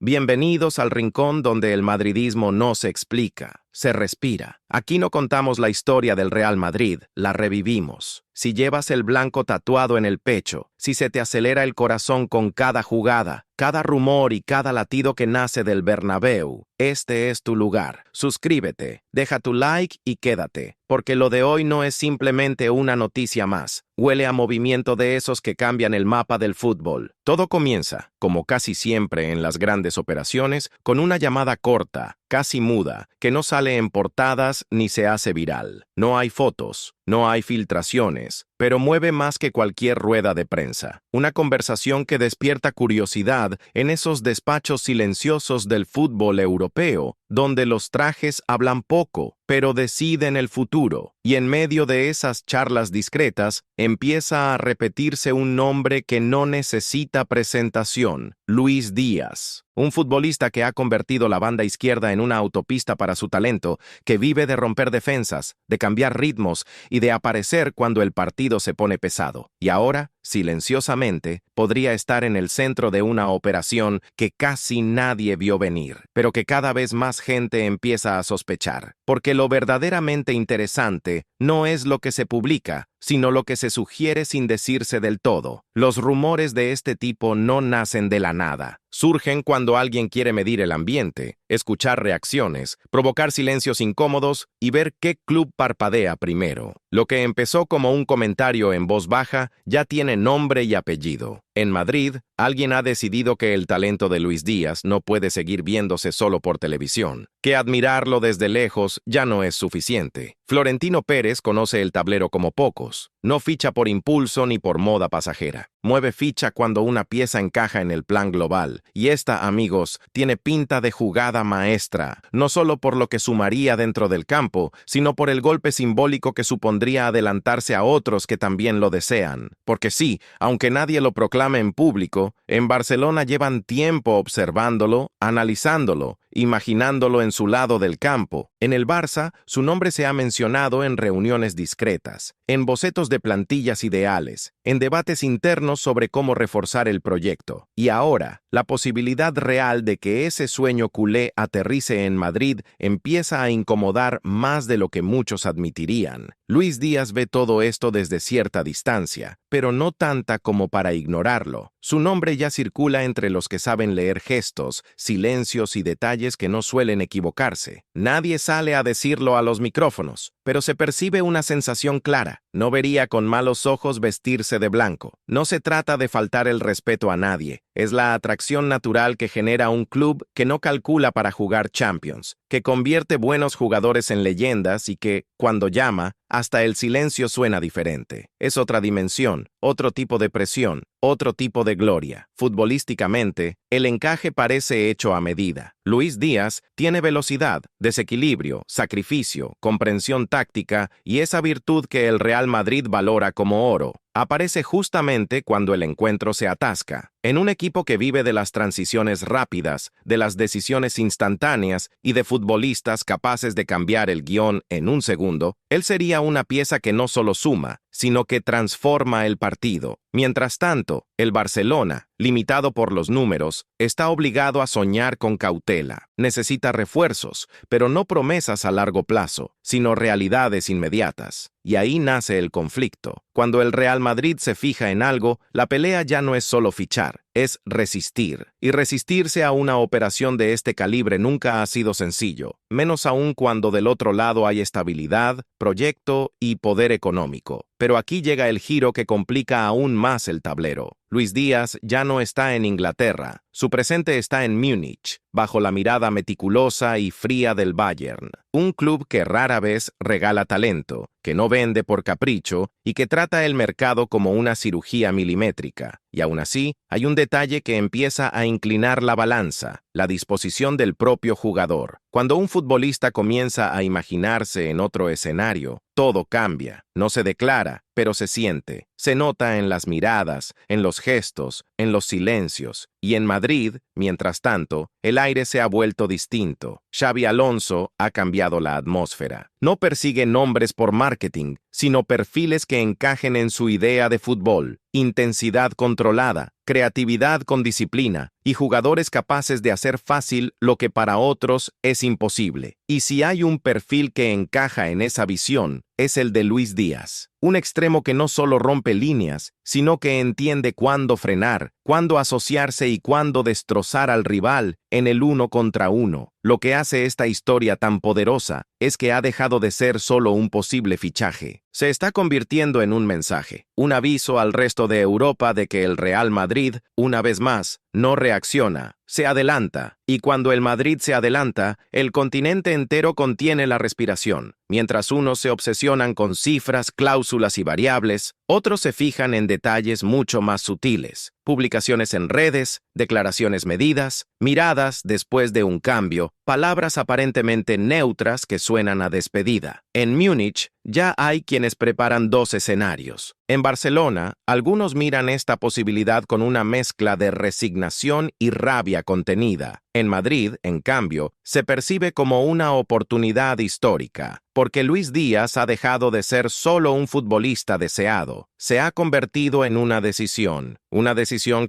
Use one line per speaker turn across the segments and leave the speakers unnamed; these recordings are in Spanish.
Bienvenidos al rincón donde el madridismo no se explica, se respira. Aquí no contamos la historia del Real Madrid, la revivimos. Si llevas el blanco tatuado en el pecho, si se te acelera el corazón con cada jugada, cada rumor y cada latido que nace del Bernabéu, este es tu lugar. Suscríbete, deja tu like y quédate, porque lo de hoy no es simplemente una noticia más. Huele a movimiento de esos que cambian el mapa del fútbol. Todo comienza, como casi siempre en las grandes operaciones, con una llamada corta, casi muda, que no sale en portadas ni se hace viral. No hay fotos, no hay filtraciones, pero mueve más que cualquier rueda de prensa. Una conversación que despierta curiosidad en esos despachos silenciosos del fútbol europeo, donde los trajes hablan poco, pero deciden el futuro. Y en medio de esas charlas discretas, empieza a repetirse un nombre que no necesita presentación: Luis Díaz. Un futbolista que ha convertido la banda izquierda en una autopista para su talento, que vive de romper defensas, de cambiar ritmos y de aparecer cuando el partido se pone pesado. Y ahora, silenciosamente, podría estar en el centro de una operación que casi nadie vio venir, pero que cada vez más gente empieza a sospechar. Porque lo verdaderamente interesante no es lo que se publica, sino lo que se sugiere sin decirse del todo. Los rumores de este tipo no nacen de la nada. Surgen cuando alguien quiere medir el ambiente, escuchar reacciones, provocar silencios incómodos y ver qué club parpadea primero. Lo que empezó como un comentario en voz baja ya tiene nombre y apellido. En Madrid, alguien ha decidido que el talento de Luis Díaz no puede seguir viéndose solo por televisión, que admirarlo desde lejos ya no es suficiente. Florentino Pérez conoce el tablero como pocos. No ficha por impulso ni por moda pasajera. Mueve ficha cuando una pieza encaja en el plan global. Y esta, amigos, tiene pinta de jugada maestra, no solo por lo que sumaría dentro del campo, sino por el golpe simbólico que supondría adelantarse a otros que también lo desean. Porque sí, aunque nadie lo proclame en público, en Barcelona llevan tiempo observándolo, analizándolo, imaginándolo en su lado del campo. En el Barça, su nombre se ha mencionado en reuniones discretas, en bocetos de plantillas ideales, en debates internos sobre cómo reforzar el proyecto. Y ahora, la posibilidad real de que ese sueño culé aterrice en Madrid empieza a incomodar más de lo que muchos admitirían. Luis Díaz ve todo esto desde cierta distancia, pero no tanta como para ignorarlo. Su nombre ya circula entre los que saben leer gestos, silencios y detalles que no suelen equivocarse. Nadie sale a decirlo a los micrófonos, pero se percibe una sensación clara. No vería con malos ojos vestirse de blanco. No se trata de faltar el respeto a nadie. Es la atracción natural que genera un club que no calcula para jugar Champions, que convierte buenos jugadores en leyendas y que, cuando llama, hasta el silencio suena diferente. Es otra dimensión, otro tipo de presión, otro tipo de gloria. Futbolísticamente, el encaje parece hecho a medida. Luis Díaz tiene velocidad, desequilibrio, sacrificio, comprensión táctica y esa virtud que el Real Madrid valora como oro. Aparece justamente cuando el encuentro se atasca. En un equipo que vive de las transiciones rápidas, de las decisiones instantáneas y de futbolistas capaces de cambiar el guión en un segundo, él sería una pieza que no solo suma, sino que transforma el partido. Mientras tanto, el Barcelona, limitado por los números, está obligado a soñar con cautela. Necesita refuerzos, pero no promesas a largo plazo, sino realidades inmediatas. Y ahí nace el conflicto. Cuando el Real Madrid se fija en algo, la pelea ya no es solo fichar, es resistir. Y resistirse a una operación de este calibre nunca ha sido sencillo, menos aún cuando del otro lado hay estabilidad, proyecto y poder económico. Pero aquí llega el giro que complica aún más el tablero. Luis Díaz ya no está en Inglaterra. Su presente está en Múnich, bajo la mirada meticulosa y fría del Bayern. Un club que rara vez regala talento, que no vende por capricho y que trata el mercado como una cirugía milimétrica. Y aún así, hay un detalle que empieza a inclinar la balanza: la disposición del propio jugador. Cuando un futbolista comienza a imaginarse en otro escenario, todo cambia. No se declara, pero se siente. Se nota en las miradas, en los gestos, en los silencios. Y en Madrid, mientras tanto, el aire se ha vuelto distinto. Xabi Alonso ha cambiado la atmósfera. No persigue nombres por marketing, sino perfiles que encajen en su idea de fútbol. Intensidad controlada, creatividad con disciplina y jugadores capaces de hacer fácil lo que para otros es imposible. Y si hay un perfil que encaja en esa visión, es el de Luis Díaz, un extremo que no solo rompe líneas, sino que entiende cuándo frenar, cuándo asociarse y cuándo destrozar al rival en el 1 contra 1. Lo que hace esta historia tan poderosa es que ha dejado de ser solo un posible fichaje. Se está convirtiendo en un mensaje, un aviso al resto de Europa de que el Real Madrid, una vez más, no reacciona, se adelanta, y cuando el Madrid se adelanta, el continente entero contiene la respiración. Mientras unos se obsesionan con cifras, cláusulas y variables, otros se fijan en detalles mucho más sutiles. Publicaciones en redes, declaraciones medidas, miradas después de un cambio, palabras aparentemente neutras que suenan a despedida. En Múnich ya hay quienes preparan dos escenarios. En Barcelona, algunos miran esta posibilidad con una mezcla de resignación y rabia contenida. En Madrid, en cambio, se percibe como una oportunidad histórica, porque Luis Díaz ha dejado de ser solo un futbolista deseado. Se ha convertido en una decisión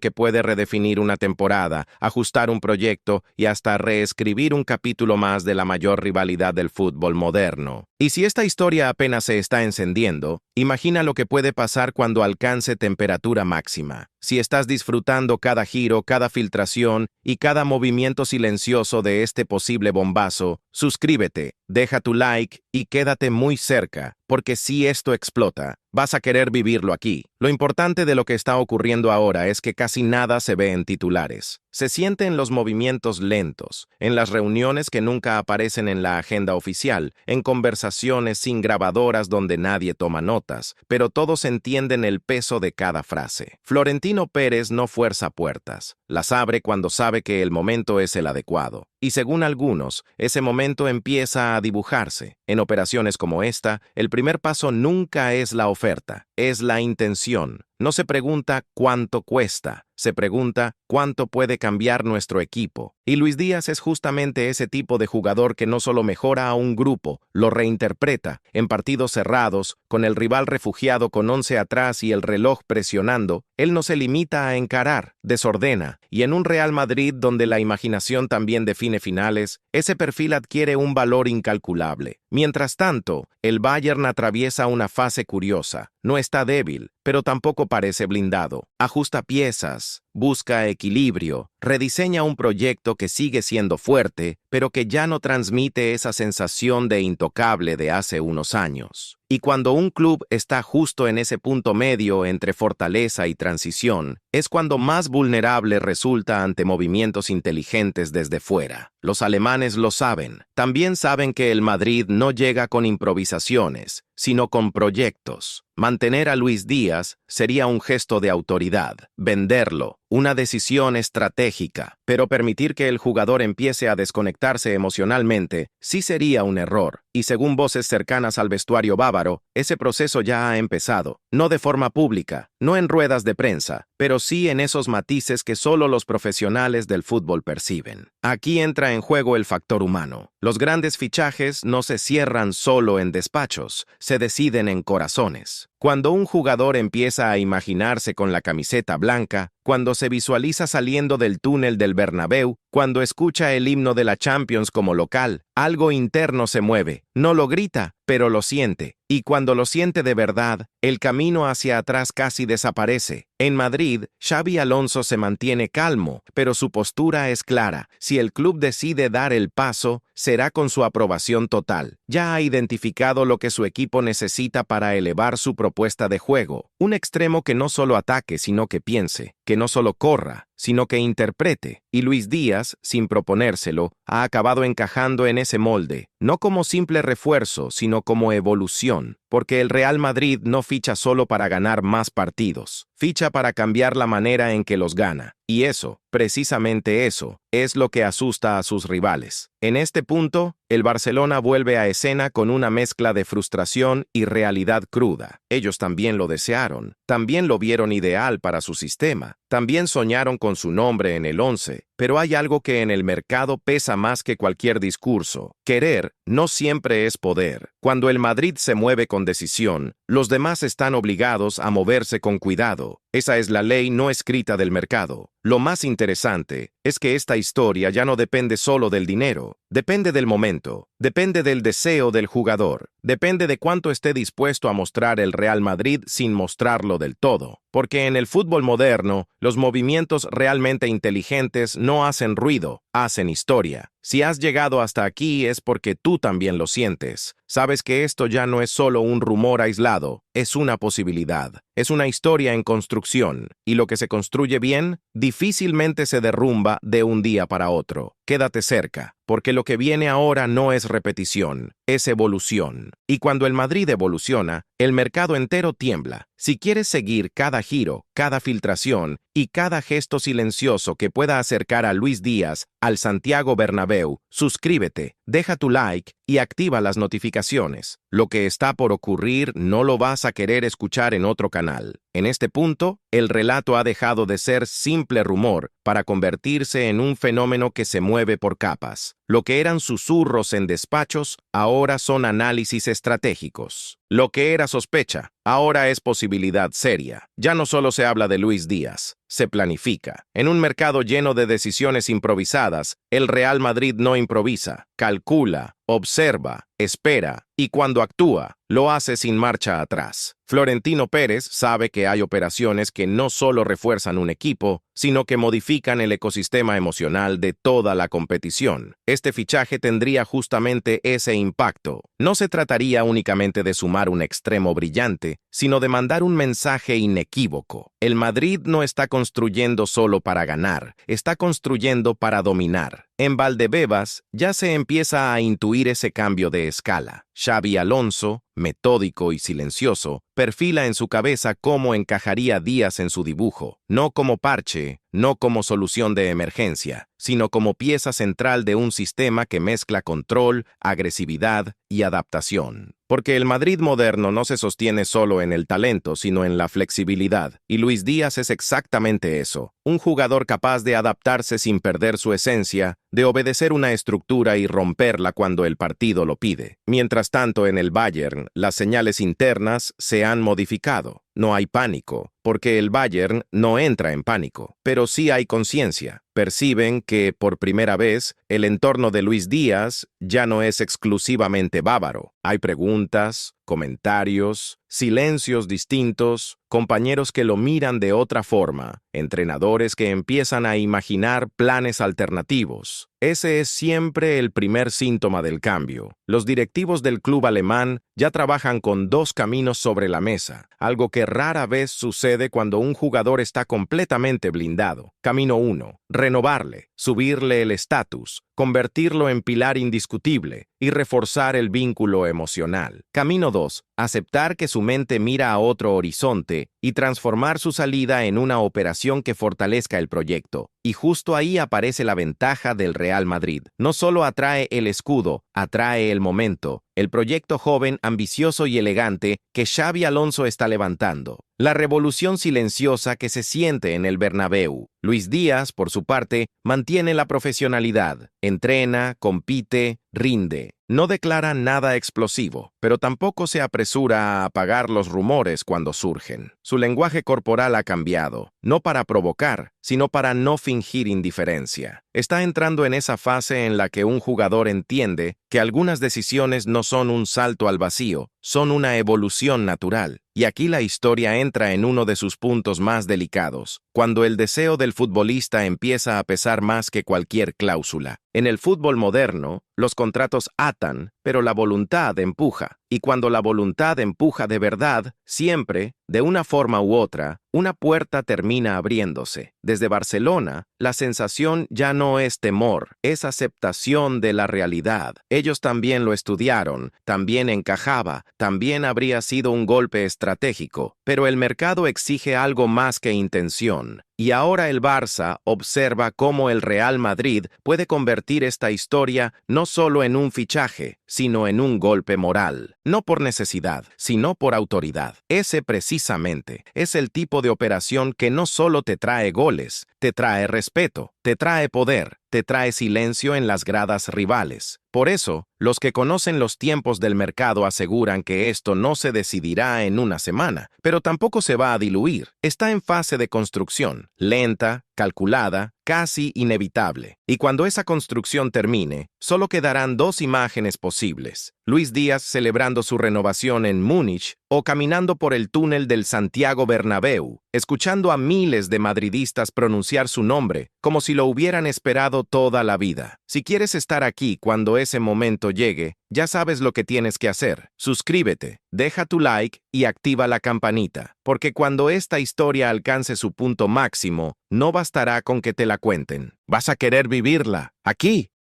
que puede redefinir una temporada, ajustar un proyecto y hasta reescribir un capítulo más de la mayor rivalidad del fútbol moderno. Y si esta historia apenas se está encendiendo, imagina lo que puede pasar cuando alcance temperatura máxima. Si estás disfrutando cada giro, cada filtración y cada movimiento silencioso de este posible bombazo, suscríbete, deja tu like y quédate muy cerca, porque si esto explota, vas a querer vivirlo aquí. Lo importante de lo que está ocurriendo ahora es que casi nada se ve en titulares. Se siente en los movimientos lentos, en las reuniones que nunca aparecen en la agenda oficial, en conversaciones sin grabadoras donde nadie toma notas, pero todos entienden el peso de cada frase. Florentino Pérez no fuerza puertas, las abre cuando sabe que el momento es el adecuado. Y según algunos, ese momento empieza a dibujarse. En operaciones como esta, el primer paso nunca es la oferta, es la intención. No se pregunta cuánto cuesta, se pregunta cuánto puede cambiar nuestro equipo. Y Luis Díaz es justamente ese tipo de jugador que no solo mejora a un grupo, lo reinterpreta en partidos cerrados, con el rival refugiado con 11 atrás y el reloj presionando. Él no se limita a encarar, desordena, y en un Real Madrid donde la imaginación también define finales, ese perfil adquiere un valor incalculable. Mientras tanto, el Bayern atraviesa una fase curiosa. No está débil, pero tampoco parece blindado. Ajusta piezas, busca equilibrio, rediseña un proyecto que sigue siendo fuerte, pero que ya no transmite esa sensación de intocable de hace unos años. Y cuando un club está justo en ese punto medio entre fortaleza y transición, es cuando más vulnerable resulta ante movimientos inteligentes desde fuera. Los alemanes lo saben. También saben que el Madrid no llega con improvisaciones, sino con proyectos. Mantener a Luis Díaz sería un gesto de autoridad, venderlo, una decisión estratégica, pero permitir que el jugador empiece a desconectarse emocionalmente sí sería un error. Y según voces cercanas al vestuario bávaro, ese proceso ya ha empezado, no de forma pública, no en ruedas de prensa, pero sí en esos matices que solo los profesionales del fútbol perciben. Aquí entra en juego el factor humano. Los grandes fichajes no se cierran solo en despachos, se deciden en corazones. Cuando un jugador empieza a imaginarse con la camiseta blanca, cuando se visualiza saliendo del túnel del Bernabéu, cuando escucha el himno de la Champions como local, algo interno se mueve. No lo grita, pero lo siente. Y cuando lo siente de verdad, el camino hacia atrás casi desaparece. En Madrid, Xabi Alonso se mantiene calmo, pero su postura es clara. Si el club decide dar el paso, será con su aprobación total. Ya ha identificado lo que su equipo necesita para elevar su propuesta de juego. Un extremo que no solo ataque, sino que piense, que no solo corra, sino que interprete. Y Luis Díaz, sin proponérselo, ha acabado encajando en ese molde, no como simple refuerzo, sino como evolución, porque el Real Madrid no ficha solo para ganar más partidos, ficha para cambiar la manera en que los gana. Y eso, precisamente eso, es lo que asusta a sus rivales. En este punto, el Barcelona vuelve a escena con una mezcla de frustración y realidad cruda. Ellos también lo desearon, también lo vieron ideal para su sistema, también soñaron con su nombre en el 11, pero hay algo que en el mercado pesa más que cualquier discurso. Querer no siempre es poder. Cuando el Madrid se mueve con decisión, los demás están obligados a moverse con cuidado. Esa es la ley no escrita del mercado. Lo más interesante es que esta historia ya no depende solo del dinero, depende del momento, depende del deseo del jugador, depende de cuánto esté dispuesto a mostrar el Real Madrid sin mostrarlo del todo. Porque en el fútbol moderno, los movimientos realmente inteligentes no hacen ruido, hacen historia. Si has llegado hasta aquí es porque tú también lo sientes. Sabes que esto ya no es solo un rumor aislado, es una posibilidad, es una historia en construcción, y lo que se construye bien, difícilmente se derrumba de un día para otro. Quédate cerca, porque lo que viene ahora no es repetición, es evolución. Y cuando el Madrid evoluciona, el mercado entero tiembla. Si quieres seguir cada giro, cada filtración y cada gesto silencioso que pueda acercar a Luis Díaz al Santiago Bernabéu, suscríbete, deja tu like y activa las notificaciones. Lo que está por ocurrir no lo vas a querer escuchar en otro canal. En este punto, el relato ha dejado de ser simple rumor para convertirse en un fenómeno que se mueve por capas. Lo que eran susurros en despachos, ahora son análisis estratégicos. Lo que era sospecha, ahora es posibilidad seria. Ya no solo se habla de Luis Díaz, se planifica. En un mercado lleno de decisiones improvisadas, el Real Madrid no improvisa, calcula, observa, espera, y cuando actúa, lo hace sin marcha atrás. Florentino Pérez sabe que hay operaciones que no solo refuerzan un equipo, sino que modifican el ecosistema emocional de toda la competición. Este fichaje tendría justamente ese impacto. No se trataría únicamente de sumar un extremo brillante, sino de mandar un mensaje inequívoco. El Madrid no está construyendo solo para ganar, está construyendo para dominar. En Valdebebas ya se empieza a intuir ese cambio de escala. Xabi Alonso, metódico y silencioso, perfila en su cabeza cómo encajaría Díaz en su dibujo, no como parche, no como solución de emergencia, sino como pieza central de un sistema que mezcla control, agresividad y adaptación. Porque el Madrid moderno no se sostiene solo en el talento, sino en la flexibilidad, y Luis Díaz es exactamente eso, un jugador capaz de adaptarse sin perder su esencia, de obedecer una estructura y romperla cuando el partido lo pide. Mientras tanto, en el Bayern, las señales internas se han modificado. No hay pánico, porque el Bayern no entra en pánico, pero sí hay conciencia. Perciben que, por primera vez, el entorno de Luis Díaz ya no es exclusivamente bávaro. Hay preguntas, comentarios, silencios distintos, compañeros que lo miran de otra forma, entrenadores que empiezan a imaginar planes alternativos. Ese es siempre el primer síntoma del cambio. Los directivos del club alemán ya trabajan con dos caminos sobre la mesa, algo que rara vez sucede cuando un jugador está completamente blindado. Camino 1. Renovarle, subirle el estatus, convertirlo en pilar indiscutible y reforzar el vínculo emocional. Camino 2. Aceptar que su mente mira a otro horizonte y transformar su salida en una operación que fortalezca el proyecto. Y justo ahí aparece la ventaja del Real Madrid. No solo atrae el escudo, atrae el momento, el proyecto joven, ambicioso y elegante que Xabi Alonso está levantando. La revolución silenciosa que se siente en el Bernabéu. Luis Díaz, por su parte, mantiene la profesionalidad. Entrena, compite, rinde. No declara nada explosivo, pero tampoco se apresura a apagar los rumores cuando surgen. Su lenguaje corporal ha cambiado, no para provocar, sino para no fingir indiferencia. Está entrando en esa fase en la que un jugador entiende que algunas decisiones no son un salto al vacío, son una evolución natural. Y aquí la historia entra en uno de sus puntos más delicados, cuando el deseo del futbolista empieza a pesar más que cualquier cláusula. En el fútbol moderno, los contratos atan, pero la voluntad empuja. Y cuando la voluntad empuja de verdad, siempre, de una forma u otra, una puerta termina abriéndose. Desde Barcelona, la sensación ya no es temor, es aceptación de la realidad. Ellos también lo estudiaron, también encajaba, también habría sido un golpe estratégico, pero el mercado exige algo más que intención. Y ahora el Barça observa cómo el Real Madrid puede convertir esta historia no solo en un fichaje, sino en un golpe moral. No por necesidad, sino por autoridad. Ese precisamente es el tipo de operación que no solo te trae goles, te trae respeto, te trae poder, te trae silencio en las gradas rivales. Por eso, los que conocen los tiempos del mercado aseguran que esto no se decidirá en una semana, pero tampoco se va a diluir. Está en fase de construcción, lenta, calculada, casi inevitable. Y cuando esa construcción termine, solo quedarán dos imágenes posibles: Luis Díaz celebrando su renovación en Múnich o caminando por el túnel del Santiago Bernabéu, escuchando a miles de madridistas pronunciar su nombre como si lo hubieran esperado toda la vida. Si quieres estar aquí cuando ese momento llegue, ya sabes lo que tienes que hacer. Suscríbete, deja tu like y activa la campanita, porque cuando esta historia alcance su punto máximo, no bastará con que te la cuenten. Vas a querer vivirla, aquí,